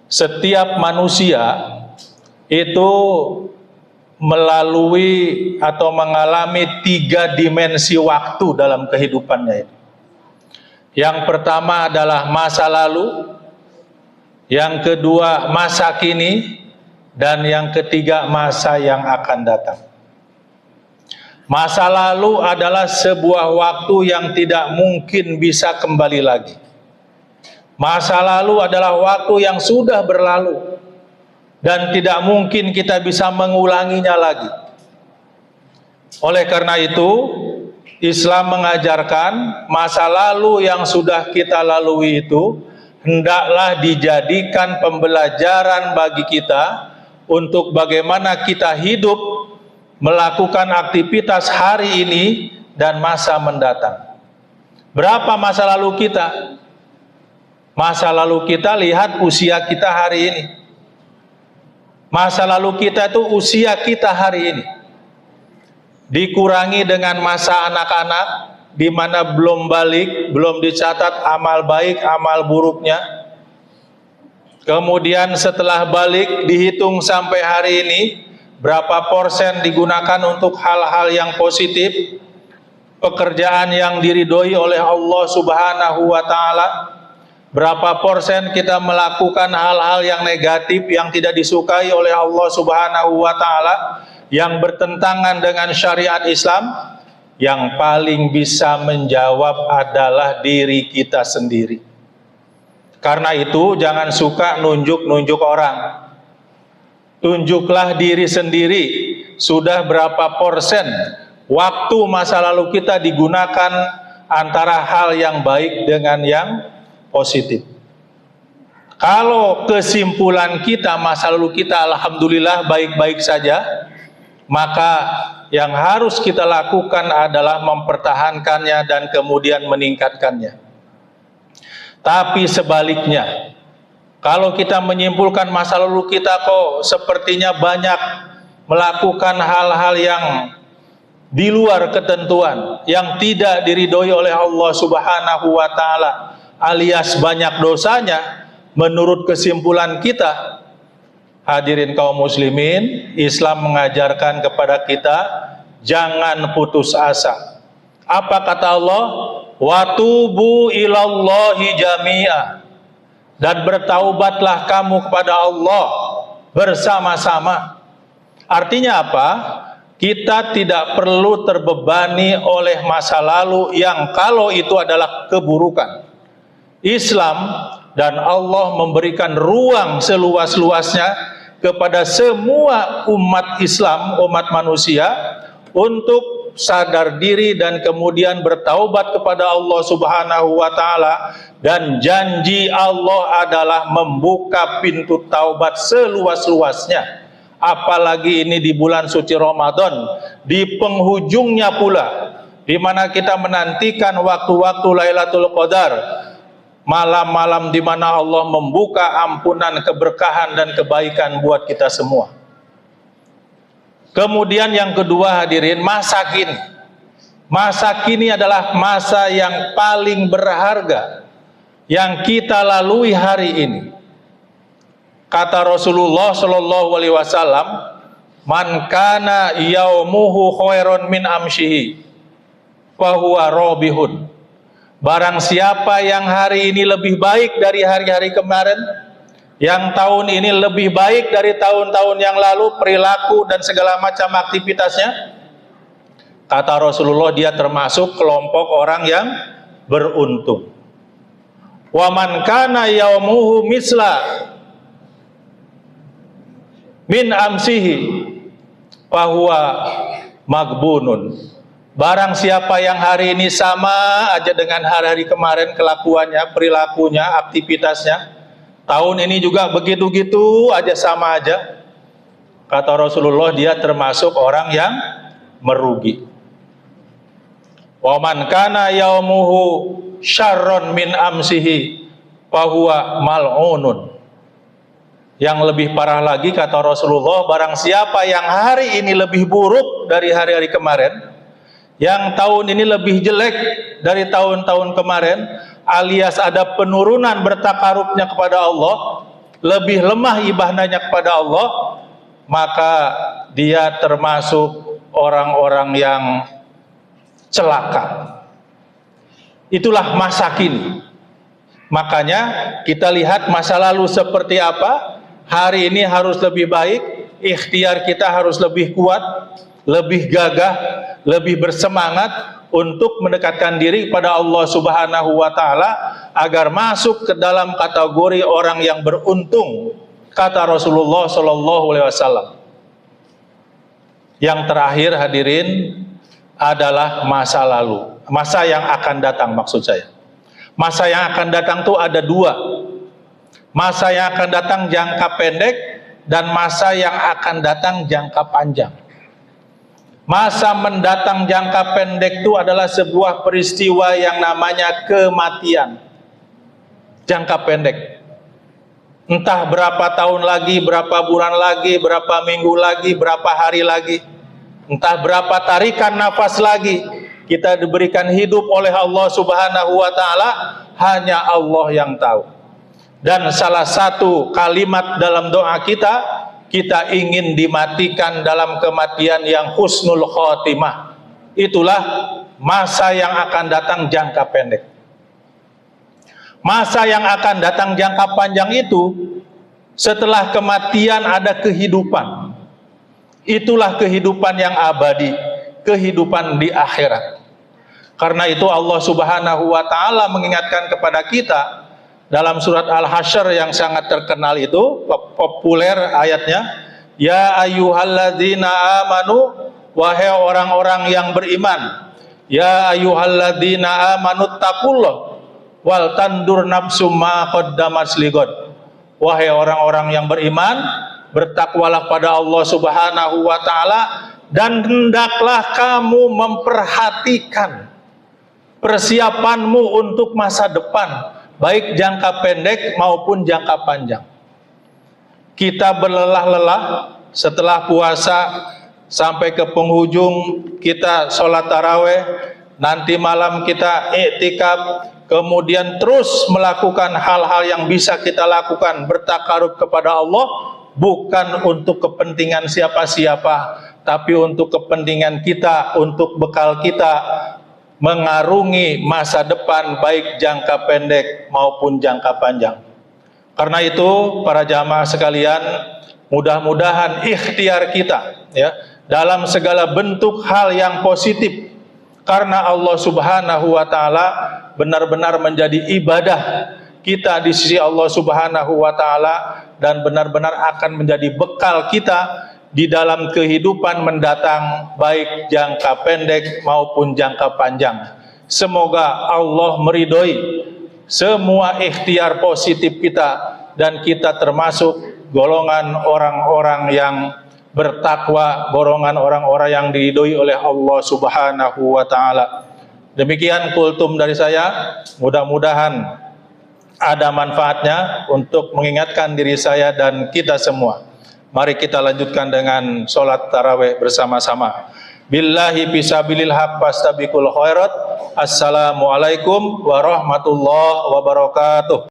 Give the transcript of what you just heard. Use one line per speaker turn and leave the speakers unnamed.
setiap manusia itu melalui atau mengalami 3 dimensi waktu dalam kehidupannya. Yang pertama adalah masa lalu, yang kedua masa kini, dan yang ketiga masa yang akan datang. Masa lalu adalah sebuah waktu yang tidak mungkin bisa kembali lagi. Masa lalu adalah waktu yang sudah berlalu dan tidak mungkin kita bisa mengulanginya lagi. Oleh karena itu, Islam mengajarkan masa lalu yang sudah kita lalui itu hendaklah dijadikan pembelajaran bagi kita untuk bagaimana kita hidup, melakukan aktivitas hari ini dan masa mendatang. Berapa masa lalu kita? Masa lalu kita, lihat usia kita hari ini. Masa lalu kita itu usia kita hari ini. Dikurangi dengan masa anak-anak, di mana belum balik, belum dicatat amal baik, amal buruknya. Kemudian setelah balik, dihitung sampai hari ini, berapa persen digunakan untuk hal-hal yang positif, pekerjaan yang diridhoi oleh Allah Subhanahu wa Ta'ala. Berapa persen kita melakukan hal-hal yang negatif yang tidak disukai oleh Allah Subhanahu wa Ta'ala, yang bertentangan dengan syariat Islam. Yang paling bisa menjawab adalah diri kita sendiri. Karena itu jangan suka nunjuk-nunjuk orang. Tunjuklah diri sendiri, sudah berapa persen waktu masa lalu kita digunakan antara hal yang baik dengan yang positif. Kalau kesimpulan kita masa lalu kita alhamdulillah baik-baik saja, maka yang harus kita lakukan adalah mempertahankannya dan kemudian meningkatkannya. Tapi sebaliknya, kalau kita menyimpulkan masa lalu kita kok sepertinya banyak melakukan hal-hal yang di luar ketentuan, yang tidak diridhoi oleh Allah Subhanahu wa Ta'ala, alias banyak dosanya, menurut kesimpulan kita, hadirin kaum muslimin, Islam mengajarkan kepada kita jangan putus asa. Apa kata Allah? Watubu ilallahi jami'a, dan bertaubatlah kamu kepada Allah bersama-sama. Artinya apa? Kita tidak perlu terbebani oleh masa lalu yang kalau itu adalah keburukan. Islam dan Allah memberikan ruang seluas-luasnya kepada semua umat Islam, umat manusia, untuk sadar diri dan kemudian bertaubat kepada Allah Subhanahu wa Ta'ala. Dan janji Allah adalah membuka pintu taubat seluas-luasnya. Apalagi ini di bulan suci Ramadan, di penghujungnya pula, di mana kita menantikan waktu-waktu Lailatul Qadar, malam-malam di mana Allah membuka ampunan, keberkahan dan kebaikan buat kita semua. Kemudian yang kedua hadirin, masa kini. Masa kini adalah masa yang paling berharga yang kita lalui hari ini. Kata Rasulullah Shallallahu Alaihi Wasallam, man kana yaumuhu khairon min amshihi fahuwa robihun. Barang siapa yang hari ini lebih baik dari hari-hari kemarin, yang tahun ini lebih baik dari tahun-tahun yang lalu, perilaku dan segala macam aktivitasnya, kata Rasulullah, dia termasuk kelompok orang yang beruntung. Wa man kana yaumuhu misla min amsihi fahuwa magbunun. Barang siapa yang hari ini sama aja dengan hari-hari kemarin kelakuannya, perilakunya, aktivitasnya, tahun ini juga begitu-gitu aja, sama aja, kata Rasulullah, dia termasuk orang yang merugi. Wa man kana yaumuhu syarron min amsihi fahuwa mal'unun. Yang lebih parah lagi, kata Rasulullah, barang siapa yang hari ini lebih buruk dari hari-hari kemarin, yang tahun ini lebih jelek dari tahun-tahun kemarin, alias ada penurunan bertakarubnya kepada Allah, lebih lemah ibadahnya kepada Allah, maka dia termasuk orang-orang yang celaka. Itulah masa kini. Makanya kita lihat masa lalu seperti apa, hari ini harus lebih baik, ikhtiar kita harus lebih kuat, lebih gagah, lebih bersemangat untuk mendekatkan diri kepada Allah Subhanahu wa Ta'ala agar masuk ke dalam kategori orang yang beruntung, kata Rasulullah Shallallahu Alaihi Wasallam. Yang terakhir hadirin adalah masa lalu, masa yang akan datang maksud saya. Masa yang akan datang itu ada dua. Masa yang akan datang jangka pendek dan masa yang akan datang jangka panjang. Masa mendatang jangka pendek itu adalah sebuah peristiwa yang namanya kematian. Jangka pendek. Entah berapa tahun lagi, berapa bulan lagi, berapa minggu lagi, berapa hari lagi. Entah berapa tarikan nafas lagi. Kita diberikan hidup oleh Allah Subhanahu wa Ta'ala, hanya Allah yang tahu. Dan salah satu kalimat dalam doa kita ingin dimatikan dalam kematian yang husnul khotimah. Itulah masa yang akan datang jangka pendek. Masa yang akan datang jangka panjang itu, setelah kematian ada kehidupan. Itulah kehidupan yang abadi, kehidupan di akhirat. Karena itu Allah Subhanahu wa Ta'ala mengingatkan kepada kita dalam surat Al-Hasyr yang sangat terkenal itu, populer ayatnya, ya ayyuhalladzina amanu, wahai orang-orang yang beriman, ya ayyuhalladzina amanu taqullah wal tandur nafsum ma qaddamat ligad. Wahai orang-orang yang beriman, bertakwalah pada Allah Subhanahu wa Ta'ala dan hendaklah kamu memperhatikan persiapanmu untuk masa depan, baik jangka pendek maupun jangka panjang. Kita berlelah-lelah setelah puasa sampai ke penghujung, kita sholat taraweh, nanti malam kita iktikaf, kemudian terus melakukan hal-hal yang bisa kita lakukan bertakarub kepada Allah, bukan untuk kepentingan siapa-siapa, tapi untuk kepentingan kita, untuk bekal kita mengarungi masa depan baik jangka pendek maupun jangka panjang. Karena itu para jamaah sekalian, mudah-mudahan ikhtiar kita ya dalam segala bentuk hal yang positif, karena Allah Subhanahu wa Ta'ala benar-benar menjadi ibadah kita di sisi Allah Subhanahu wa Ta'ala dan benar-benar akan menjadi bekal kita di dalam kehidupan mendatang baik jangka pendek maupun jangka panjang. Semoga Allah meridhoi semua ikhtiar positif kita dan kita termasuk golongan orang-orang yang bertakwa, golongan orang-orang yang diridhoi oleh Allah Subhanahu wa Ta'ala. Demikian kultum dari saya, mudah-mudahan ada manfaatnya untuk mengingatkan diri saya dan kita semua. Mari kita lanjutkan dengan sholat tarawih bersama-sama. Billahi fisabilil haq fastabiqul khairat. Assalamualaikum warahmatullahi wabarakatuh.